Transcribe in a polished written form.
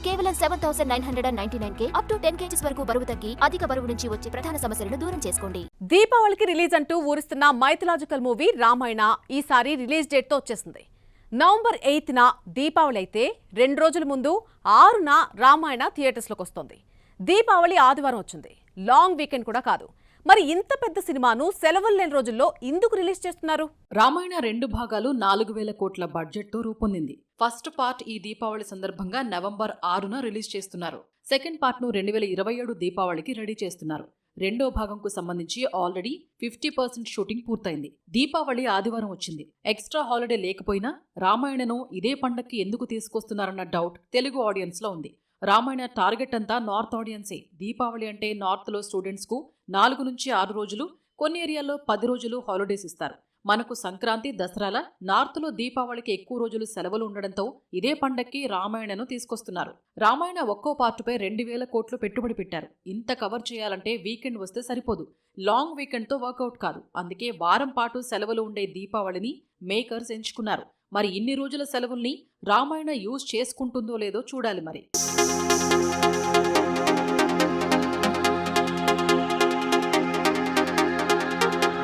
కేవలం 7,999K up to 10 kgs వరకు బరువు తగ్గి అధిక బరువు నుంచి వచ్చే ప్రధాన సమస్యలను దూరం చేసుకోండి. దీపావళికి రిలీజ్ అంటూ ఊరిస్తున్న మైథలాజికల్ మూవీ రామాయణ ఈసారి రిలీజ్ డేట్ తో వచ్చేసింది. నవంబర్ 8న దీపావళి అయితే 2 రోజుల ముందు 6న రామాయణ థియేటర్స్లోకి వస్తోంది. దీపావళి ఆదివారం వచ్చింది, లాంగ్ వీకెండ్ కూడా కాదు. మరి ఇంత పెద్ద సినిమాను సెలవులు లేని రోజుల్లో ఎందుకు రిలీజ్ చేస్తున్నారు? రామాయణ 2 భాగాలు 4,000 కోట్ల బడ్జెట్తో రూపొందింది. ఫస్ట్ పార్ట్ ఈ దీపావళి సందర్భంగా నవంబర్ 6న రిలీజ్ చేస్తున్నారు. సెకండ్ పార్ట్ను 2027 దీపావళికి రెడీ చేస్తున్నారు. రెండో భాగంకు సంబంధించి ఆల్రెడీ 50% షూటింగ్ పూర్తయింది. దీపావళి ఆదివారం వచ్చింది. ఎక్స్ట్రా హాలిడే లేకపోయినా రామాయణను ఇదే పండక్కి ఎందుకు తీసుకొస్తున్నారన్న డౌట్ తెలుగు ఆడియన్స్ లో ఉంది. రామాయణ టార్గెట్ అంతా నార్త్ ఆడియన్సే. దీపావళి అంటే నార్త్లో స్టూడెంట్స్కు 4 నుంచి 6 రోజులు, కొన్ని ఏరియాల్లో 10 రోజులు హాలిడేస్ ఇస్తారు. మనకు సంక్రాంతి, దసరాల నార్త్లో దీపావళికి ఎక్కువ రోజులు సెలవులు ఉండడంతో ఇదే పండక్కి రామాయణను తీసుకొస్తున్నారు. రామాయణ ఒక్కో పార్టుపై 2,000 కోట్లు పెట్టుబడి పెట్టారు. ఇంత కవర్ చేయాలంటే వీకెండ్ వస్తే సరిపోదు, లాంగ్ వీకెండ్తో వర్కౌట్ కాదు. అందుకే వారం పాటు సెలవులు ఉండే దీపావళిని మేకర్స్ ఎంచుకున్నారు. మరి ఇన్ని రోజుల సెలవుల్ని రామాయణ యూజ్ చేసుకుంటుందో లేదో చూడాలి మరి.